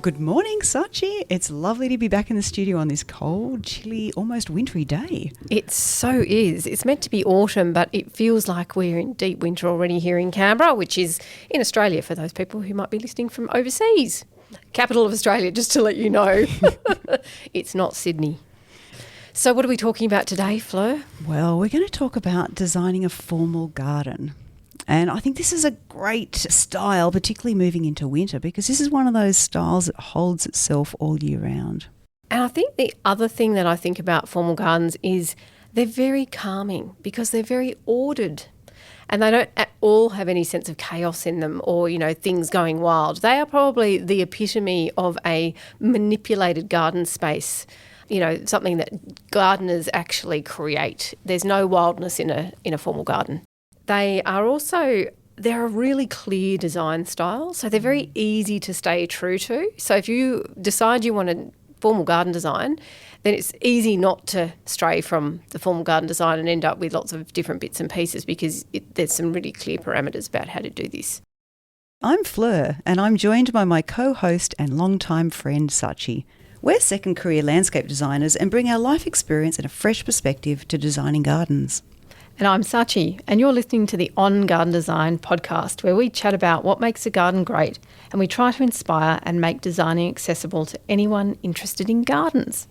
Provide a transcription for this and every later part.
Good morning, Sachi. It's lovely to be back in the studio on this cold, chilly, almost wintry day. It so is. It's meant to be autumn, but it feels like we're in deep winter already here in Canberra, which is in Australia for those people who might be listening from overseas. Capital of Australia, just to let you know. It's not Sydney. So what are we talking about today, Fleur? Well, we're going to talk about designing a formal garden. And I think this is a great style, particularly moving into winter, because this is one of those styles that holds itself all year round. And I think the other thing that I think about formal gardens is they're very calming because they're very ordered and they don't at all have any sense of chaos in them or, things going wild. They are probably the epitome of a manipulated garden space, something that gardeners actually create. There's no wildness in a formal garden. They're a really clear design style, so they're very easy to stay true to. So if you decide you want a formal garden design, then it's easy not to stray from the formal garden design and end up with lots of different bits and pieces because there's some really clear parameters about how to do this. I'm Fleur, and I'm joined by my co-host and longtime friend, Sachi. We're second career landscape designers and bring our life experience and a fresh perspective to designing gardens. And I'm Sachi, and you're listening to the On Garden Design podcast, where we chat about what makes a garden great, and we try to inspire and make designing accessible to anyone interested in gardens.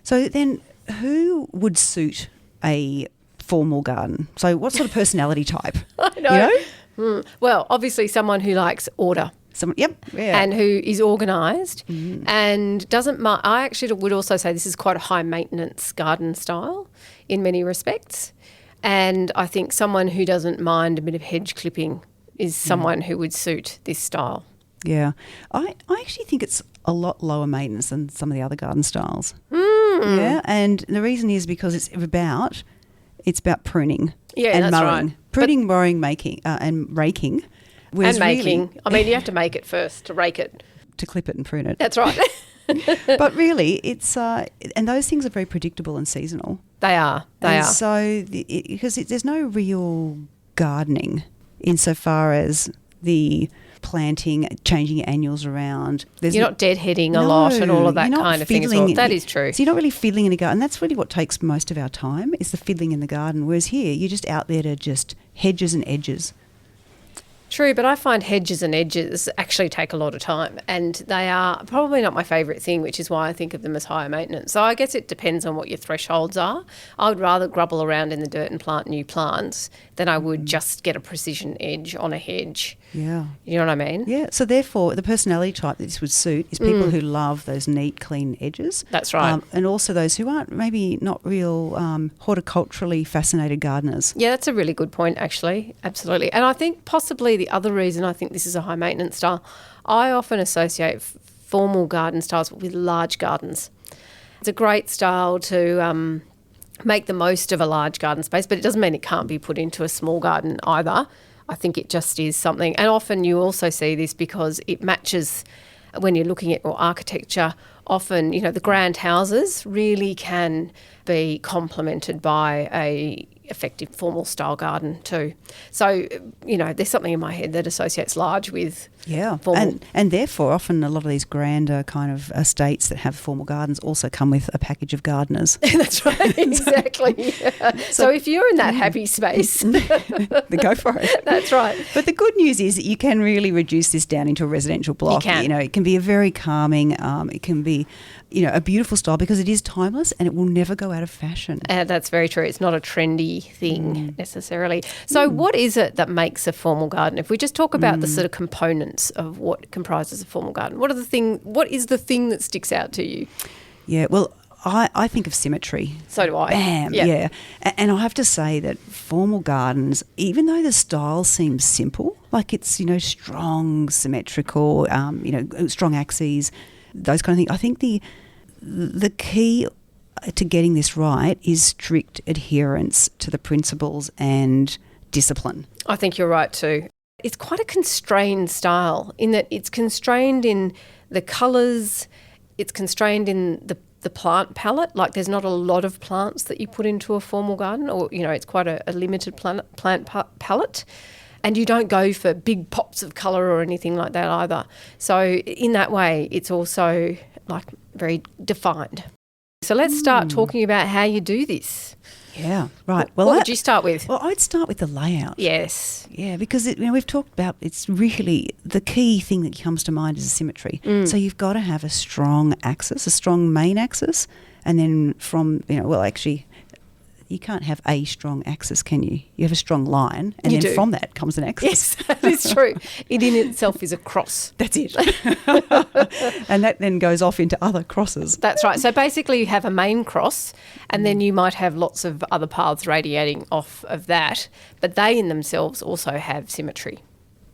So then, who would suit a formal garden? So what sort of personality type? I know. Well, obviously someone who likes order. And who is organised and doesn't mind. I actually would also say this is quite a high maintenance garden style in many respects. And I think someone who doesn't mind a bit of hedge clipping is someone who would suit this style. Yeah. I actually think it's a lot lower maintenance than some of the other garden styles. Yeah, and the reason is because it's about pruning and mowing. Right. Pruning, mowing, making and raking. And making. Really, I mean, you have to make it first to rake it. To clip it and prune it. That's right. But really, it's and those things are very predictable and seasonal. They are. So because there's no real gardening insofar as the planting, changing your annuals around. You're not deadheading a lot and all of that kind of thing as well. That is true. So you're not really fiddling in the garden. That's really what takes most of our time is the fiddling in the garden. Whereas here, you're just out there to just hedges and edges. True, but I find hedges and edges actually take a lot of time and they are probably not my favourite thing, which is why I think of them as higher maintenance. So I guess it depends on what your thresholds are. I would rather grubble around in the dirt and plant new plants than I would just get a precision edge on a hedge. Yeah. You know what I mean? Yeah. So therefore, the personality type that this would suit is people who love those neat, clean edges. That's right. And also those who aren't maybe not real horticulturally fascinated gardeners. Yeah, that's a really good point, actually. Absolutely. And I think possibly the other reason I think this is a high maintenance style, I often associate formal garden styles with large gardens. It's a great style to make the most of a large garden space, but it doesn't mean it can't be put into a small garden either. I think it just is something. And often you also see this because it matches when you're looking at your architecture. Often, the grand houses really can be complemented by a effective formal style garden too. So, there's something in my head that associates large with formal. And therefore, often a lot of these grander kind of estates that have formal gardens also come with a package of gardeners. That's right, exactly. Yeah. So if you're in that happy space, then go for it. That's right. But the good news is that you can really reduce this down into a residential block. You can. It can be a very calming, it can be, a beautiful style because it is timeless and it will never go out of fashion. That's very true. It's not a trendy thing necessarily. So what is it that makes a formal garden? If we just talk about the sort of components of what comprises a formal garden, what is the thing that sticks out to you? Yeah, well, I think of symmetry. So do I. Bam, yeah. And I have to say that formal gardens, even though the style seems simple, like it's, strong, symmetrical, strong axes, those kind of things, I think the key to getting this right is strict adherence to the principles and discipline. I think you're right too. It's quite a constrained style in that it's constrained in the colours, it's constrained in the plant palette. Like there's not a lot of plants that you put into a formal garden or, it's quite a limited plant palette. And you don't go for big pops of colour or anything like that either. So in that way, it's also like very defined. So let's start talking about how you do this. Yeah, right. Well, what would you start with? Well, I'd start with the layout. Yes. Yeah, because we've talked about it's really the key thing that comes to mind is symmetry. So you've got to have a strong axis, a strong main axis, and then from, actually, you can't have a strong axis, can you? You have a strong line, and then from that comes an axis. Yes, that is true. It in itself is a cross. That's it. And that then goes off into other crosses. That's right. So basically you have a main cross, and then you might have lots of other paths radiating off of that, but they in themselves also have symmetry.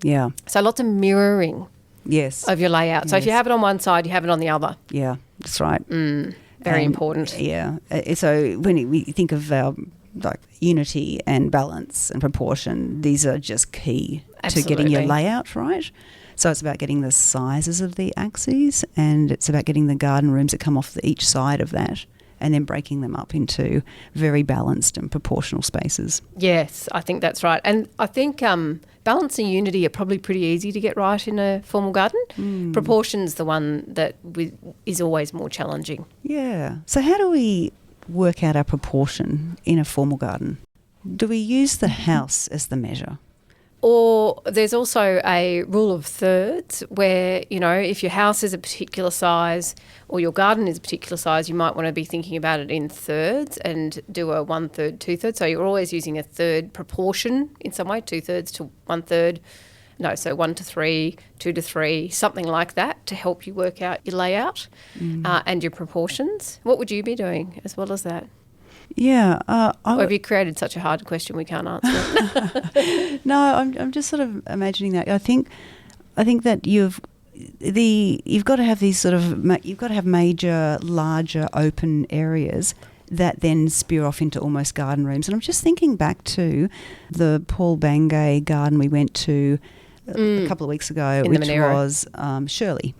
Yeah. So lots of mirroring Yes. of your layout. So if you have it on one side, you have it on the other. Yeah, that's right. Very important. Yeah. So when we think of like unity and balance and proportion, these are just key to getting your layout right. So it's about getting the sizes of the axes, and it's about getting the garden rooms that come off each side of that, and then breaking them up into very balanced and proportional spaces. Yes, I think that's right. And I think balance and unity are probably pretty easy to get right in a formal garden. Proportion's the one that is always more challenging. Yeah. So how do we work out our proportion in a formal garden? Do we use the house as the measure? Or there's also a rule of thirds where, if your house is a particular size or your garden is a particular size, you might want to be thinking about it in thirds and do a 1/3, 2/3. So you're always using a third proportion in some way, 2/3 to 1/3. No, so 1 to 3, 2 to 3, something like that to help you work out your layout and your proportions. What would you be doing as well as that? Yeah. Or have you created such a hard question we can't answer it? No, I'm just sort of imagining that. I think that you've got to have these you've got to have major, larger, open areas that then spear off into almost garden rooms. And I'm just thinking back to the Paul Bangay garden we went to a couple of weeks ago, which was Shirley,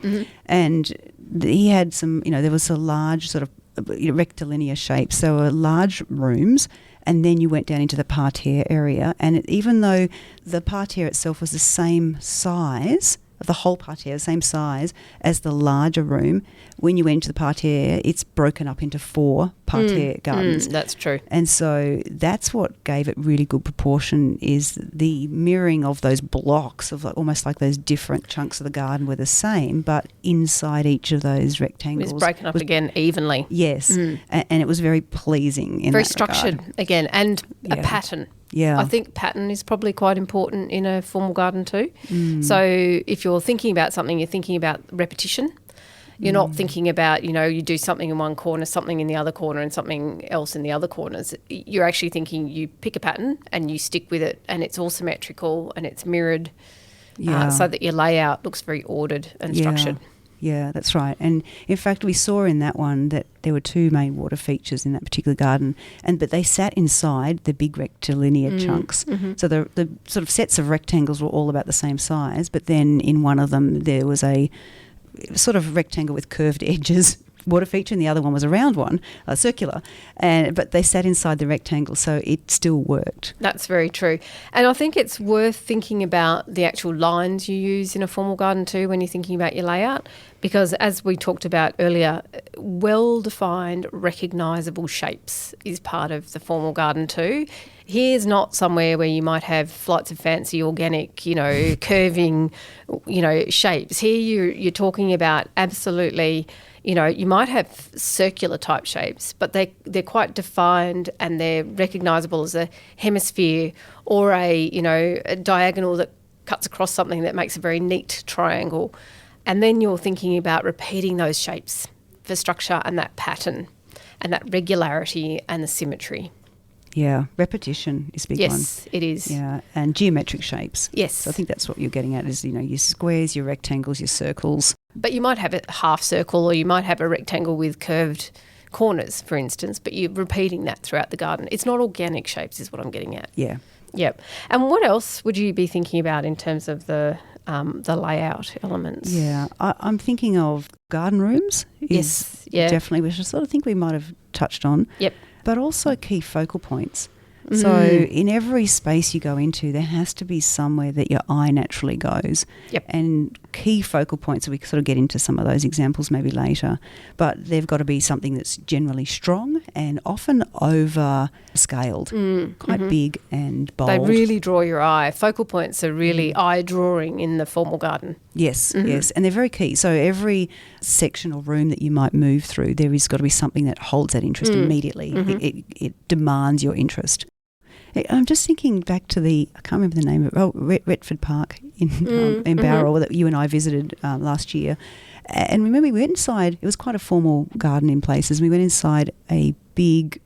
and he had some. There was a large sort of rectilinear shapes. So were large rooms, and then you went down into the parterre area, and even though the parterre itself was the same size, the whole parterre, the same size as the larger room, when you went into the parterre, it's broken up into 4 parterre gardens. That's true. And so that's what gave it really good proportion, is the mirroring of those blocks of almost like those different chunks of the garden were the same, but inside each of those rectangles. It was broken up again evenly. Yes, and it was very pleasing in very that structured regard. Again, and a pattern. Yeah. I think pattern is probably quite important in a formal garden too. So if you're thinking about something, you're thinking about repetition. You're not thinking about, you do something in one corner, something in the other corner, and something else in the other corners. You're actually thinking you pick a pattern and you stick with it, and it's all symmetrical and it's mirrored so that your layout looks very ordered and structured. Yeah, that's right. And in fact, we saw in that one that there were 2 main water features in that particular garden, but they sat inside the big rectilinear chunks. So the sort of sets of rectangles were all about the same size, but then in one of them there was a sort of rectangle with curved edges water feature, and the other one was a round one, circular, but they sat inside the rectangle, so it still worked. That's very true. And I think it's worth thinking about the actual lines you use in a formal garden too when you're thinking about your layout, because as we talked about earlier, well-defined, recognisable shapes is part of the formal garden too. Here's not somewhere where you might have flights of fancy organic, curving, shapes. Here you're talking about absolutely, you might have circular type shapes, but they're quite defined and they're recognisable as a hemisphere or a diagonal that cuts across something that makes a very neat triangle. And then you're thinking about repeating those shapes for structure and that pattern and that regularity and the symmetry. Yeah, repetition is a big one. Yes, it is. Yeah, and geometric shapes. Yes. So I think that's what you're getting at is, your squares, your rectangles, your circles. But you might have a half circle or you might have a rectangle with curved corners, for instance, but you're repeating that throughout the garden. It's not organic shapes is what I'm getting at. Yeah. Yep. And what else would you be thinking about in terms of the layout elements? Yeah, I'm thinking of garden rooms. Yes, yeah. Definitely, which I sort of think we might have touched on. Yep. But also key focal points. So in every space you go into, there has to be somewhere that your eye naturally goes. Yep. And key focal points, we sort of get into some of those examples maybe later, but they've got to be something that's generally strong and often over-scaled, quite big and bold. They really draw your eye. Focal points are really eye-drawing in the formal garden. Yes, yes, and they're very key. So every section or room that you might move through, there has got to be something that holds that interest immediately. It demands your interest. I'm just thinking back to I can't remember the name of it, Retford Park in Bowral that you and I visited last year. And remember, we went inside, it was quite a formal garden in places. We went inside a big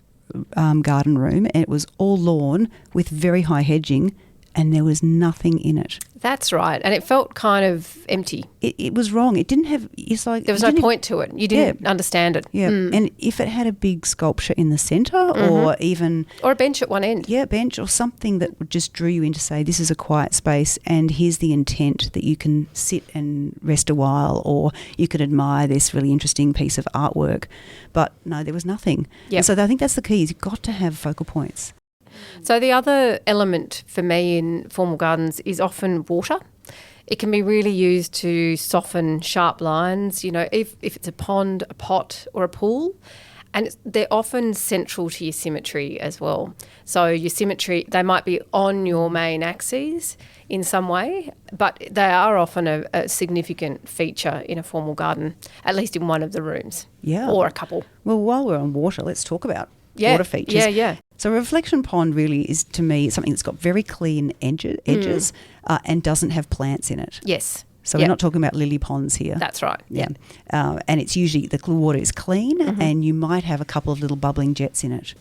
garden room and it was all lawn with very high hedging and there was nothing in it. That's right. And it felt kind of empty. It was wrong. It didn't have... It's like there was no point to it. You didn't understand it. Yeah. And if it had a big sculpture in the centre or even... Or a bench at one end. Yeah, a bench or something that would just drew you in to say, this is a quiet space and here's the intent that you can sit and rest a while or you could admire this really interesting piece of artwork. But no, there was nothing. Yep. So I think that's the key is you've got to have focal points. So the other element for me in formal gardens is often water. It can be really used to soften sharp lines, if it's a pond, a pot or a pool. And they're often central to your symmetry as well. So your symmetry, they might be on your main axes in some way, but they are often a significant feature in a formal garden, at least in one of the rooms. Yeah. Or a couple. Well, while we're on water, let's talk about water features. Yeah. So a reflection pond really is, to me, something that's got very clean edges and doesn't have plants in it. Yes. So we're not talking about lily ponds here. That's right. Yeah. And it's usually the water is clean and you might have a couple of little bubbling jets in it.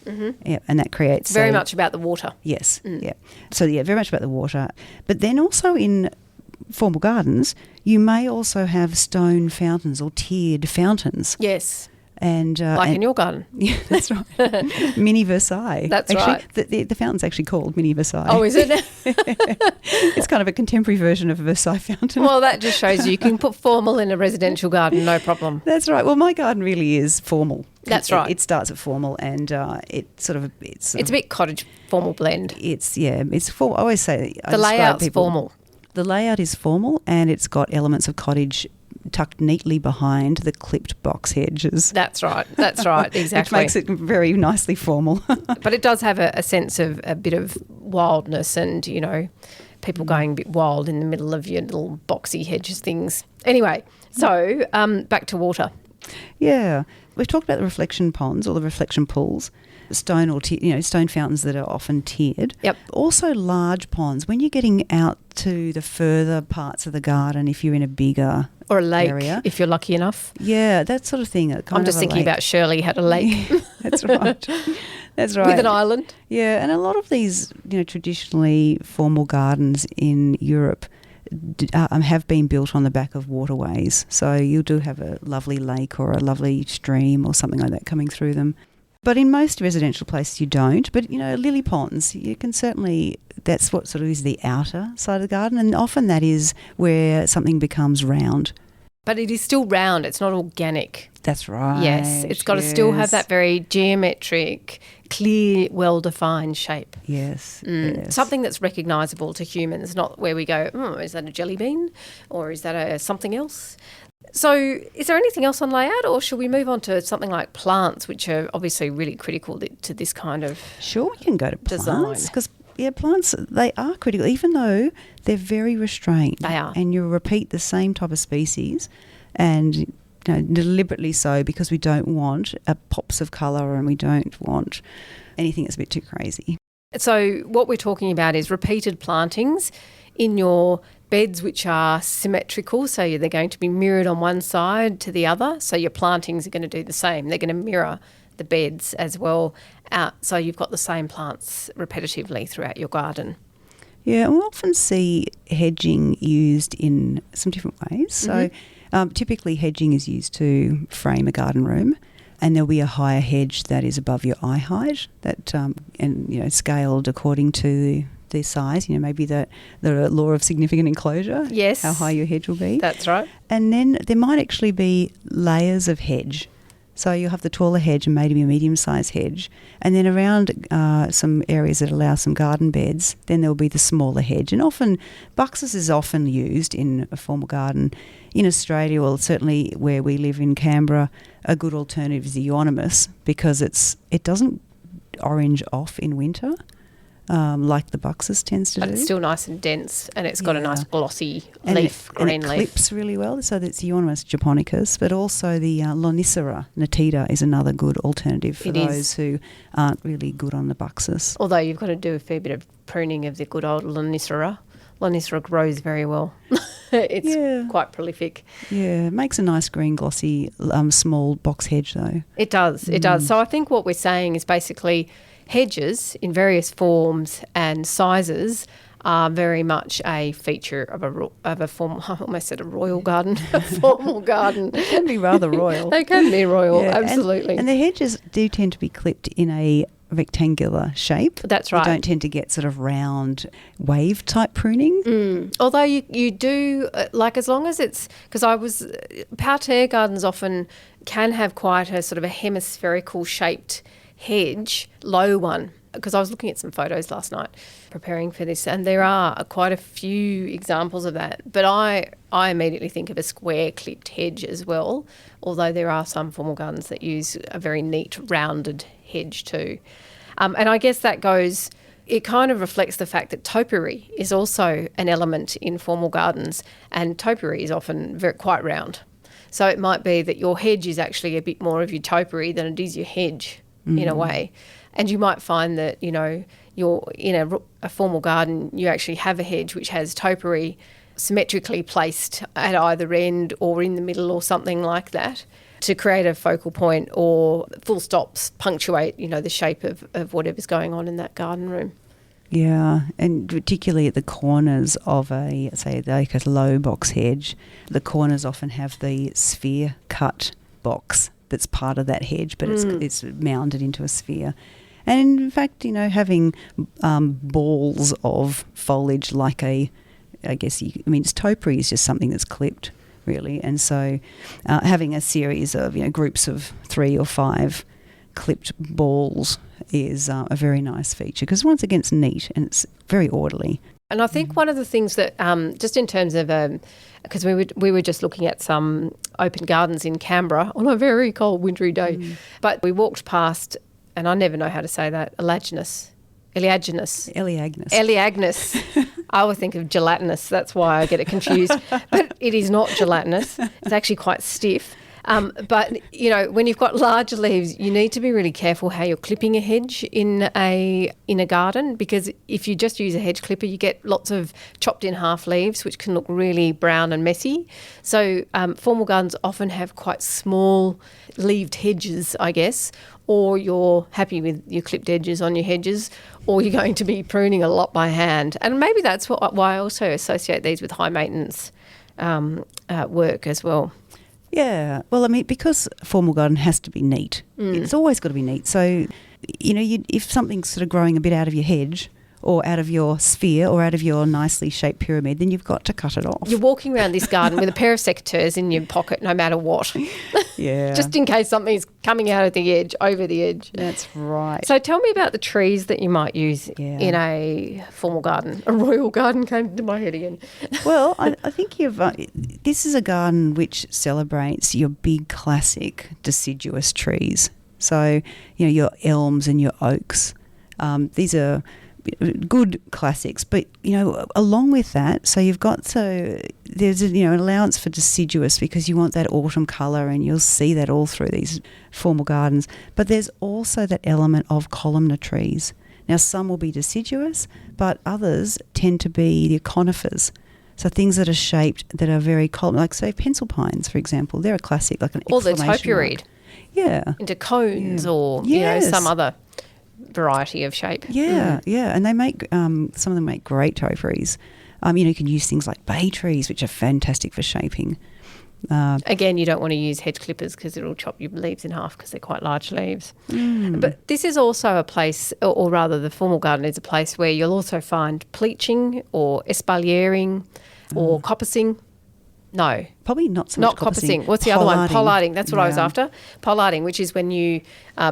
Yeah, and that creates... Very much about the water. Yes. Yeah. So, very much about the water. But then also in formal gardens, you may also have stone fountains or tiered fountains. Yes. And in your garden. Yeah, that's right. Mini Versailles. That's actually, right. The fountain's actually called Mini Versailles. Oh, is it? It's kind of a contemporary version of a Versailles fountain. Well, that just shows you can put formal in a residential garden, no problem. That's right. Well, my garden really is formal. That's right. It starts at formal and it's a bit cottage formal blend. It's formal. I always say the layout's formal. The layout is formal and it's got elements of cottage tucked neatly behind the clipped box hedges. That's right, exactly. Which makes it very nicely formal. But it does have a sense of a bit of wildness and, people going a bit wild in the middle of your little boxy hedges things. Anyway, so back to water. Yeah. We've talked about the reflection ponds or the reflection pools, stone or stone fountains that are often tiered. Yep. Also large ponds. When you're getting out to the further parts of the garden, if you're in a bigger or a lake, area, if you're lucky enough. Yeah, that sort of thing. I'm just thinking about Shirley had a lake. That's right. That's right. With an island. Yeah, and a lot of these, traditionally formal gardens in Europe have been built on the back of waterways. So you do have a lovely lake or a lovely stream or something like that coming through them. But in most residential places you don't. But, lily ponds, you can certainly, that's what sort of is the outer side of the garden. And often that is where something becomes round. But it is still round. It's not organic. That's right. Yes. It's got to still have that very geometric, clear, well-defined shape. Yes. Yes. Something that's recognisable to humans, not where we go, is that a jelly bean or is that something else? So is there anything else on layout or should we move on to something like plants, which are obviously really critical to this kind of Sure, we can go to plants design. because plants, they are critical, even though they're very restrained. They are. And you repeat the same type of species and deliberately so because we don't want pops of colour and we don't want anything that's a bit too crazy. So what we're talking about is repeated plantings in your beds which are symmetrical, so they're going to be mirrored on one side to the other, so your plantings are going to do the same. They're going to mirror the beds as well, so you've got the same plants repetitively throughout your garden. Yeah, we often see hedging used in some different ways. So typically hedging is used to frame a garden room, and there'll be a higher hedge that is above your eye height that scaled according to the size, maybe the law of significant enclosure. Yes. How high your hedge will be. That's right. And then there might actually be layers of hedge. So you'll have the taller hedge and maybe a medium-sized hedge. And then around some areas that allow some garden beds, then there'll be the smaller hedge. And often, Buxus is often used in a formal garden. In Australia, well, certainly where we live in Canberra, a good alternative is the euonymus because it doesn't orange off in winter. Like the Buxus tends to do. It's still nice and dense, and it's got a nice glossy green leaf. And it clips really well, so that's the Euonymus japonicus, but also the Lonicera natita is another good alternative for those who aren't really good on the Buxus. Although you've got to do a fair bit of pruning of the good old Lonicera. Lonicera grows very well. It's quite prolific. Yeah, it makes a nice green glossy small box hedge though. It does, it does. So I think what we're saying is basically hedges in various forms and sizes are very much a feature of a formal, I almost said a royal garden, a formal garden. They can be rather royal. They can be royal, absolutely. And the hedges do tend to be clipped in a rectangular shape. That's right. You don't tend to get sort of round wave type pruning. Although you do, like as long as it's, because parterre gardens often can have quite a sort of a hemispherical shaped hedge, low one, because I was looking at some photos last night preparing for this, and there are quite a few examples of that. But I immediately think of a square clipped hedge as well, although there are some formal gardens that use a very neat rounded hedge too. And I guess it kind of reflects the fact that topiary is also an element in formal gardens, and topiary is often quite round. So it might be that your hedge is actually a bit more of your topiary than it is your hedge. In a way. And you might find that, you're in a formal garden, you actually have a hedge which has topiary symmetrically placed at either end or in the middle or something like that to create a focal point, or full stops punctuate, the shape of whatever's going on in that garden room. Yeah, and particularly at the corners of a low box hedge, the corners often have the sphere cut box that's part of that hedge, but it's mounted into a sphere. And in fact, having balls of foliage like it's topiary is just something that's clipped, really. And so having a series of, groups of 3 or 5 clipped balls is a very nice feature because once again, it's neat and it's very orderly. And I think one of the things that, just in terms of, because we were just looking at some open gardens in Canberra on a very cold wintry day, but we walked past, and I never know how to say that, Elaeagnus. I always think of gelatinous. That's why I get it confused. But it is not gelatinous. It's actually quite stiff. But, when you've got larger leaves, you need to be really careful how you're clipping a hedge in a garden, because if you just use a hedge clipper, you get lots of chopped in half leaves, which can look really brown and messy. So formal gardens often have quite small leaved hedges, I guess, or you're happy with your clipped edges on your hedges, or you're going to be pruning a lot by hand. And maybe that's why I also associate these with high maintenance work as well. Yeah, well, because a formal garden has to be neat. It's always got to be neat. So, if something's sort of growing a bit out of your hedge or out of your sphere or out of your nicely shaped pyramid, then you've got to cut it off. You're walking around this garden with a pair of secateurs in your pocket no matter what. Yeah. Just in case something's coming out of the edge, over the edge. That's right. So tell me about the trees that you might use in a formal garden. A royal garden came into my head again. Well, I think this is a garden which celebrates your big classic deciduous trees. So, your elms and your oaks. These are good classics, but along with that, so there's an allowance for deciduous because you want that autumn colour, and you'll see that all through these formal gardens. But there's also that element of columnar trees. Now, some will be deciduous, but others tend to be the conifers. So things that are shaped that are very columnar, like say pencil pines, for example, they're a classic, like an exclamation mark. Or the topiaried. Yeah. Into cones or some other variety of shape. Yeah, and they make some of them make great topiaries. You can use things like bay trees, which are fantastic for shaping. Again, you don't want to use hedge clippers because it'll chop your leaves in half because they're quite large leaves. But this is also a place, or rather the formal garden is a place where you'll also find pleaching or espaliering or coppicing. No. Probably not so much coppicing. What's the other one? Pollarding. That's what I was Yeah. after. Pollarding, which is when you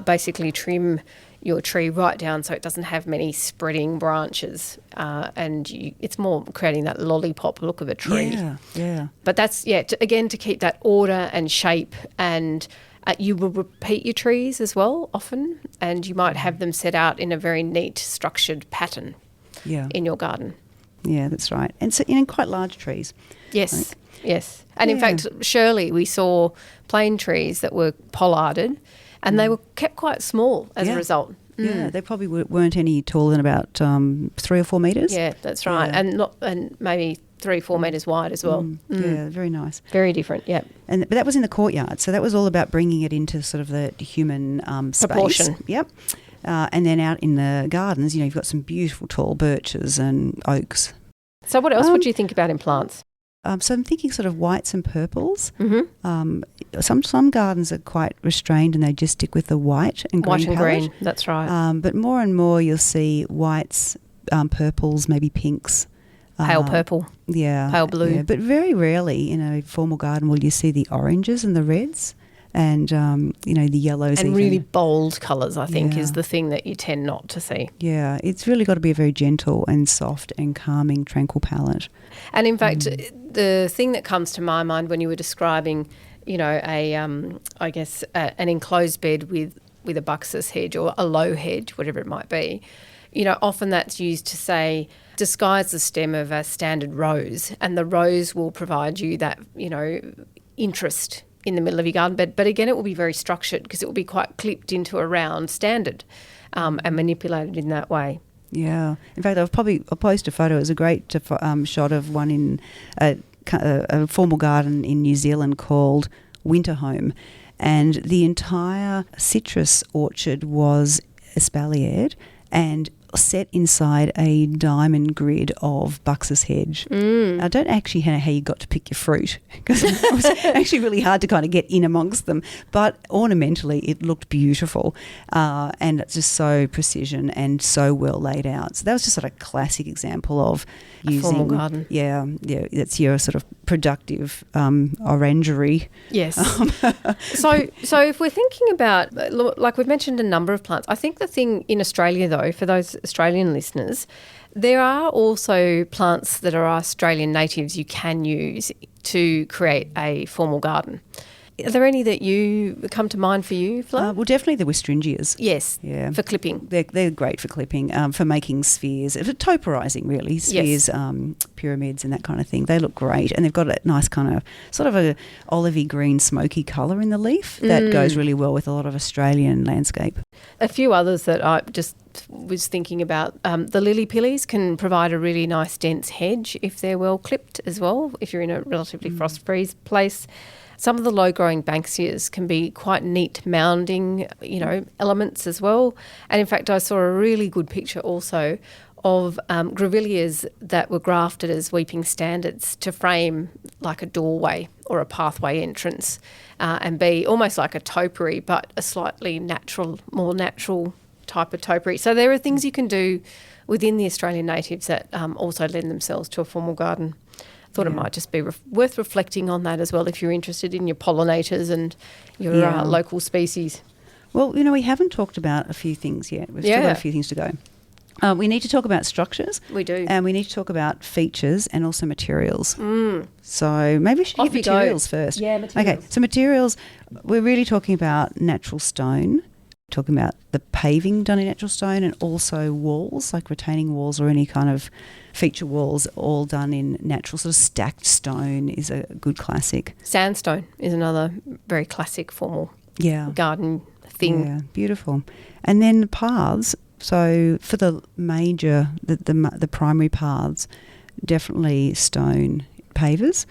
basically trim your tree right down so it doesn't have many spreading branches, and it's more creating that lollipop look of a tree. Yeah. But that's, to keep that order and shape, and you will repeat your trees as well often, and you might have them set out in a very neat, structured pattern in your garden. Yeah, that's right. And so in quite large trees. Yes. And in fact, Shirley, we saw plane trees that were pollarded, and they were kept quite small as a result. Yeah, they probably weren't any taller than about 3 or 4 metres. Yeah, that's right. Yeah. And maybe 3 or 4 metres wide as well. Yeah, very nice. Very different, yeah. But that was in the courtyard, so that was all about bringing it into sort of the human proportion. Space. Yep. And then out in the gardens, you've got some beautiful tall birches and oaks. So what else would you think about in plants? So I'm thinking sort of whites and purples. Mm-hmm. Some gardens are quite restrained and they just stick with the white and green palette. That's right. But more and more you'll see whites, purples, maybe pinks. Pale purple. Yeah. Pale blue. Yeah, but very rarely in a formal garden will you see the oranges and the reds and, the yellows. And even. really bold colours, I think, is the thing that you tend not to see. Yeah, it's really got to be a very gentle and soft and calming, tranquil palette. And in fact, the thing that comes to my mind when you were describing, an enclosed bed with a buxus hedge or a low hedge, whatever it might be, often that's used to say, disguise the stem of a standard rose, and the rose will provide you that, interest in the middle of your garden bed. But again, it will be very structured because it will be quite clipped into a round standard and manipulated in that way. Yeah. In fact, I'll post a photo. It was a great shot of one in a formal garden in New Zealand called Winter Home. And the entire citrus orchard was espaliered and set inside a diamond grid of buxus hedge. I don't actually know how you got to pick your fruit because it was actually really hard to kind of get in amongst them. But ornamentally, it looked beautiful and it's just so precision and so well laid out. So that was just sort of a classic example of using a formal garden. Yeah, that's your sort of productive orangery. Yes. So if we're thinking about, like we've mentioned a number of plants, I think the thing in Australia though, for those Australian listeners, there are also plants that are Australian natives you can use to create a formal garden. Are there any that you come to mind for you, Flo? Well, definitely the Westringias. Yes, yeah, for clipping. They're great for clipping, for making spheres, for toporizing really, spheres, pyramids and that kind of thing. They look great and they've got a nice kind of sort of a olivey green smoky colour in the leaf that goes really well with a lot of Australian landscape. A few others that I just was thinking about, the lily pillies can provide a really nice dense hedge if they're well clipped as well, if you're in a relatively frost-free place. Some of the low-growing banksias can be quite neat mounding, elements as well. And in fact, I saw a really good picture also of grevilleas that were grafted as weeping standards to frame like a doorway or a pathway entrance and be almost like a topiary, but a slightly more natural type of topiary. So there are things you can do within the Australian natives that also lend themselves to a formal garden. Thought it might just be worth reflecting on that as well if you're interested in your pollinators and your local species. Well, we haven't talked about a few things yet. We've still got a few things to go. We need to talk about structures. We do. And we need to talk about features and also materials. So maybe we should get materials first. Yeah, materials. Okay, so materials, we're really talking about natural stone, talking about the paving done in natural stone and also walls, like retaining walls or any kind of feature walls, all done in natural sort of stacked stone is a good classic. Sandstone is another very classic formal garden thing. Yeah, beautiful. And then the paths, so for the major, the primary paths, definitely stone pavers.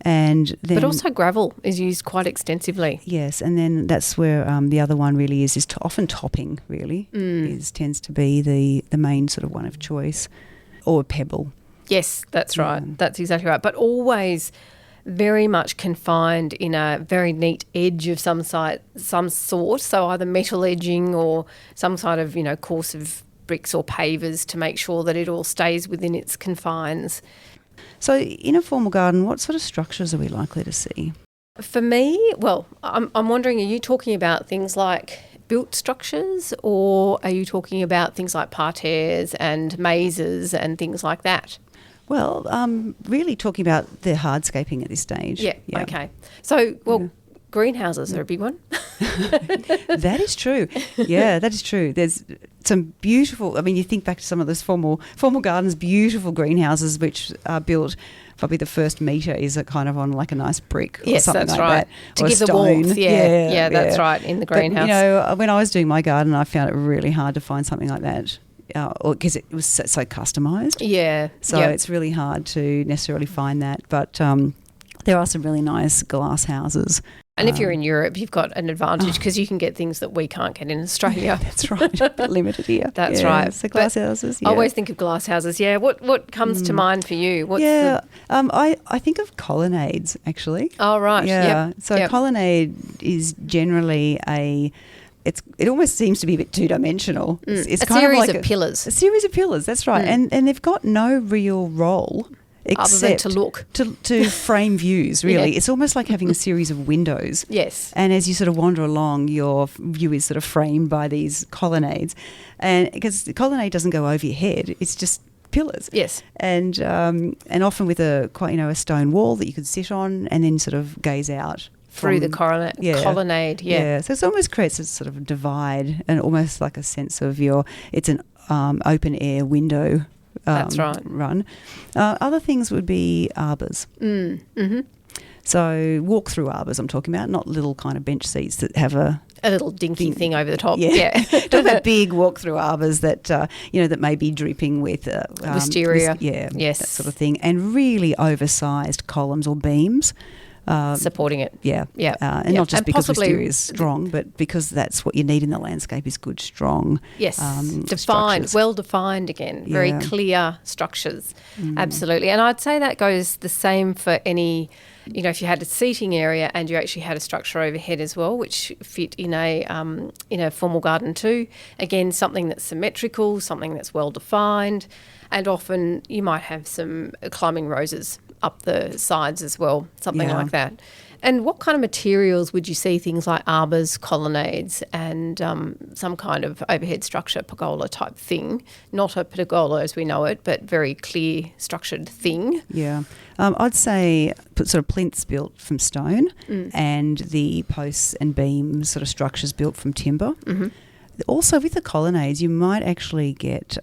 And then, but also gravel is used quite extensively. Yes, and then that's where the other one really is often topping really tends to be the main sort of one of choice, or a pebble. Yes, that's right. That's exactly right. But always very much confined in a very neat edge of some sort, so either metal edging or some sort of course of bricks or pavers to make sure that it all stays within its confines. So in a formal garden, what sort of structures are we likely to see? For me, well, I'm wondering, are you talking about things like built structures, or are you talking about things like parterres and mazes and things like that? Well, really talking about the hardscaping at this stage. Yeah. Okay. So, greenhouses are a big one. That is true. Yeah, that is true. There's some beautiful, you think back to some of those formal gardens, beautiful greenhouses which are built, probably the first metre is a kind of on like a nice brick or something like right. that. To or give a the stone. warmth, yeah, that's right, in the greenhouse. But, when I was doing my garden, I found it really hard to find something like that. Because it was so customised. Yeah. So it's really hard to necessarily find that. But there are some really nice glass houses. And if you're in Europe, you've got an advantage because you can get things that we can't get in Australia. That's right. Limited here. That's right. So glass houses. I always think of glass houses. Yeah. What comes to mind for you? I think of colonnades actually. Oh, right. Yeah. Yep. So colonnade is generally it almost seems to be a bit two-dimensional. It's a kind series of like of pillars. A series of pillars, that's right. And they've got no real role except other than to look. To frame views, really. Yeah. It's almost like having a series of windows. Yes. And as you sort of wander along, your view is sort of framed by these colonnades. And because the colonnade doesn't go over your head, it's just pillars. Yes. And often with a stone wall that you could sit on and then sort of gaze out. Through the colonnade, yeah. So it almost creates a sort of divide and almost like a sense of it's an open air window. That's right. Run. Other things would be arbours. Mm-hmm. So walk-through arbours I'm talking about, not little kind of bench seats that have a little dinky thing over the top. Yeah. Talk about big walk-through arbours that, that may be dripping with wisteria. Yes. That sort of thing. And really oversized columns or beams. Supporting it. Yeah. And not just because wisteria is strong, but because that's what you need in the landscape is good, strong defined, structures. well-defined again, very clear structures. Absolutely. And I'd say that goes the same for any, if you had a seating area and you actually had a structure overhead as well, which fit in a formal garden too. Again, something that's symmetrical, something that's well-defined, and often you might have some climbing roses up the sides as well, something like that. And what kind of materials would you see things like arbours, colonnades and some kind of overhead structure, pergola type thing? Not a pergola as we know it, but very clear structured thing. Yeah. I'd say sort of plinths built from stone and the posts and beams sort of structures built from timber. Mm-hmm. Also with the colonnades, you might actually get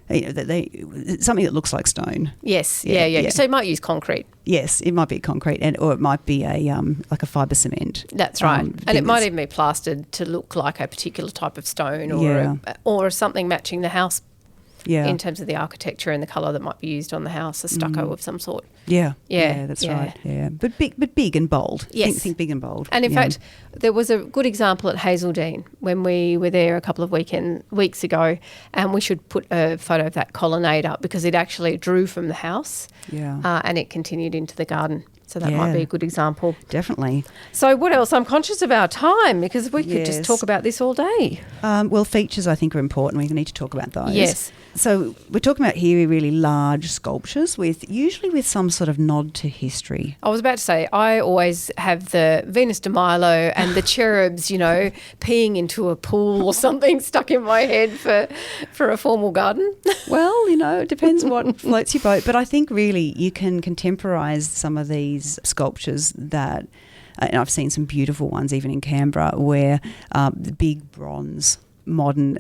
something that looks like stone. Yes, yeah. So you might use concrete. Yes, it might be concrete, or it might be like a fibre cement. That's right, and it might even be plastered to look like a particular type of stone, or something matching the house. Yeah. In terms of the architecture and the colour that might be used on the house, a stucco of some sort. Yeah, that's right. Yeah, but big and bold. Yes, think big and bold. And in fact, there was a good example at Hazeldean when we were there a couple of weeks ago, and we should put a photo of that colonnade up because it actually drew from the house. Yeah, and it continued into the garden. So that might be a good example. Definitely. So what else? I'm conscious of our time because we could just talk about this all day. Well, features I think are important. We need to talk about those. Yes. So we're talking about here really large sculptures usually with some sort of nod to history. I was about to say, I always have the Venus de Milo and the cherubs, peeing into a pool or something stuck in my head for a formal garden. Well, it depends what floats your boat. But I think really you can contemporise some of these sculptures that, and I've seen some beautiful ones even in Canberra where the big bronze modern,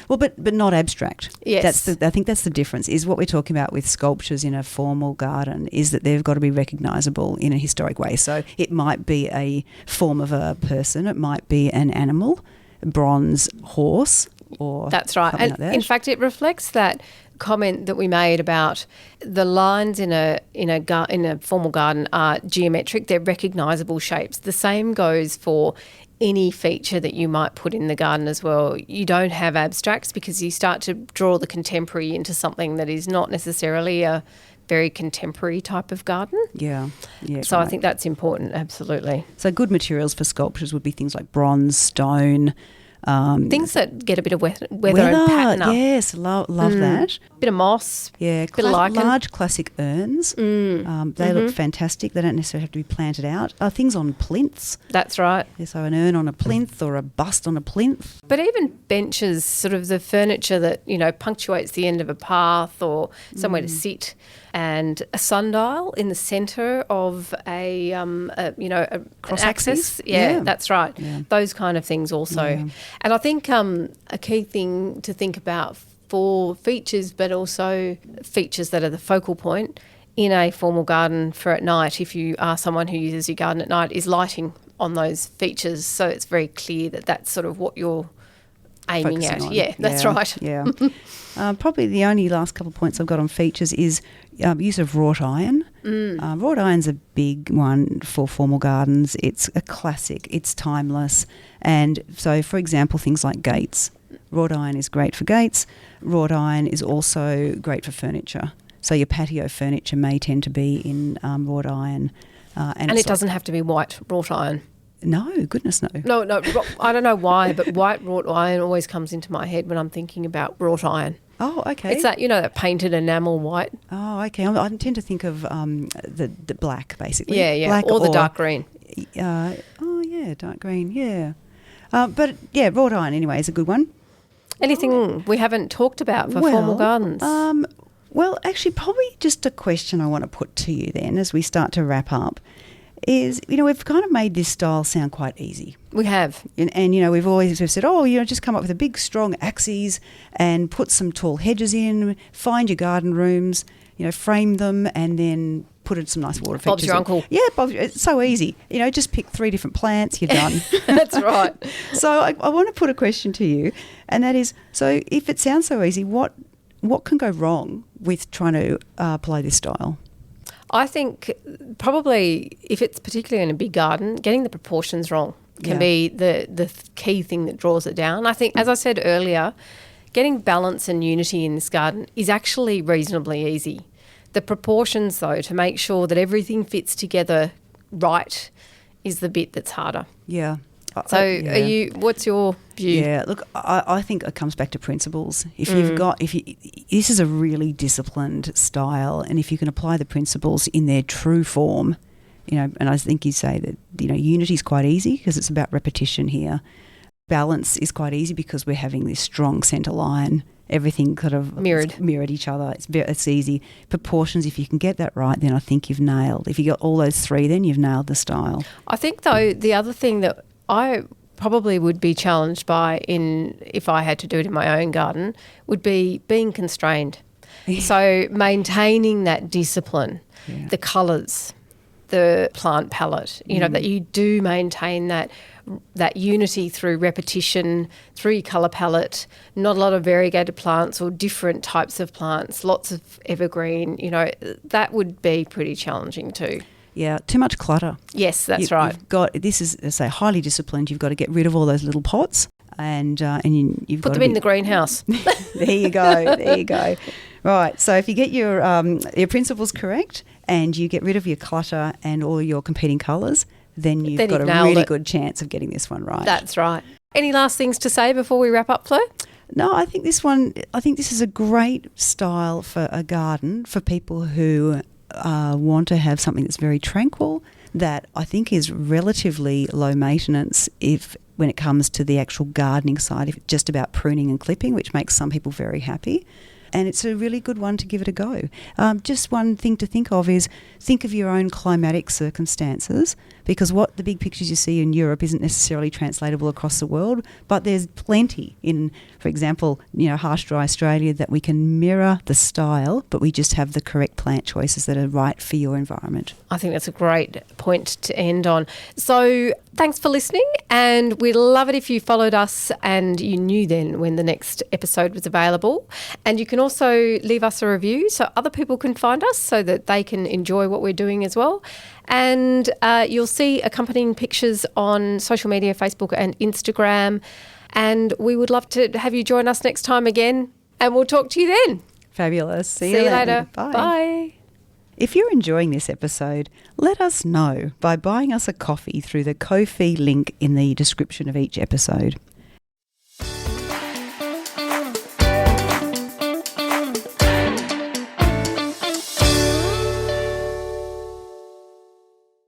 but not abstract. Yes. I think that's the difference, is what we're talking about with sculptures in a formal garden is that they've got to be recognisable in a historic way. So it might be a form of a person, it might be an animal, a bronze horse or that's right. And like that. In fact, it reflects that comment that we made about the lines in a formal garden are geometric, they're recognisable shapes. The same goes for any feature that you might put in the garden as well. You don't have abstracts because you start to draw the contemporary into something that is not necessarily a very contemporary type of garden. Yeah. So right. I think that's important, absolutely. So good materials for sculptures would be things like bronze, stone, Things that get a bit of weather and pattern up. Yes, love that. Bit of moss. Yeah, bit of lichen. Large classic urns. They look fantastic. They don't necessarily have to be planted out. Things on plinths. That's right. Yeah, so an urn on a plinth or a bust on a plinth. But even benches, sort of the furniture that, you know, punctuates the end of a path or somewhere to sit, and a sundial in the centre of a Cross axis. axis. Yeah, Yeah. that's right. Yeah. Those kind of things also. Yeah. And I think a key thing to think about for features, but also features that are the focal point in a formal garden for at night, if you are someone who uses your garden at night, is lighting on those features, so it's very clear that that's sort of what you're aiming Focusing at. on. Yeah, that's right. Yeah. Probably the only last couple of points I've got on features is use of wrought iron. Wrought iron's a big one for formal gardens. It's a classic. It's timeless. And so, for example, things like gates. Wrought iron is great for gates. Wrought iron is also great for furniture. So your patio furniture may tend to be in wrought iron. And it doesn't have to be white wrought iron. No, goodness no. No, I don't know why, but white wrought iron always comes into my head when I'm thinking about wrought iron. Oh, okay. It's that, you know, that painted enamel white. Oh, okay. I tend to think of the black, basically. Yeah, Black or the dark green. Dark green, yeah. But, yeah, wrought iron, anyway, is a good one. Anything we haven't talked about for formal gardens? Well, actually, probably just a question I want to put to you then as we start to wrap up is, you know, we've kind of made this style sound quite easy. We have. And you know, we've said, just come up with a big, strong axes and put some tall hedges in, find your garden rooms, you know, frame them and then put in some nice water features. Bob's your uncle. Yeah, it's so easy. You know, just pick 3 different plants, you're done. That's right. So I want to put a question to you, and that is, so if it sounds so easy, what can go wrong with trying to apply this style? I think probably if it's particularly in a big garden, getting the proportions wrong can be the key thing that draws it down. I think, as I said earlier, getting balance and unity in this garden is actually reasonably easy. The proportions, though, to make sure that everything fits together right is the bit that's harder. Yeah. So what's your view? Yeah, look, I think it comes back to principles. This is a really disciplined style, and if you can apply the principles in their true form, you know, and I think you say that, you know, unity is quite easy because it's about repetition here. Balance is quite easy because we're having this strong centre line. Everything kind of mirrored each other. It's easy. Proportions, if you can get that right, then I think you've nailed. If you got all those 3, then you've nailed the style. I think, though, the other thing that I probably would be challenged by if I had to do it in my own garden would be being constrained. So maintaining that discipline, the colours, the plant palette, you know, that you do maintain that unity through repetition, through your colour palette, not a lot of variegated plants or different types of plants, lots of evergreen, you know, that would be pretty challenging too. Yeah, too much clutter. Yes, that's right. This is, say, highly disciplined. You've got to get rid of all those little pots and you've got to put them in the greenhouse. There you go. Right, so if you get your principles correct and you get rid of your clutter and all your competing colours, then you've got a really good chance of getting this one right. That's right. Any last things to say before we wrap up, Flo? No, I think this is a great style for a garden for people who want to have something that's very tranquil, that I think is relatively low maintenance when it comes to the actual gardening side, if it's just about pruning and clipping, which makes some people very happy. And it's a really good one to give it a go. Just one thing to think of is think of your own climatic circumstances, because what the big pictures you see in Europe isn't necessarily translatable across the world, but there's plenty in, for example, you know, harsh, dry Australia that we can mirror the style, but we just have the correct plant choices that are right for your environment. I think that's a great point to end on. So thanks for listening, and we'd love it if you followed us and you knew then when the next episode was available. And you can also leave us a review so other people can find us so that they can enjoy what we're doing as well. And you'll see accompanying pictures on social media, Facebook and Instagram. And we would love to have you join us next time again, and we'll talk to you then. Fabulous. See you later. Bye. Bye. If you're enjoying this episode, let us know by buying us a coffee through the Ko-fi link in the description of each episode.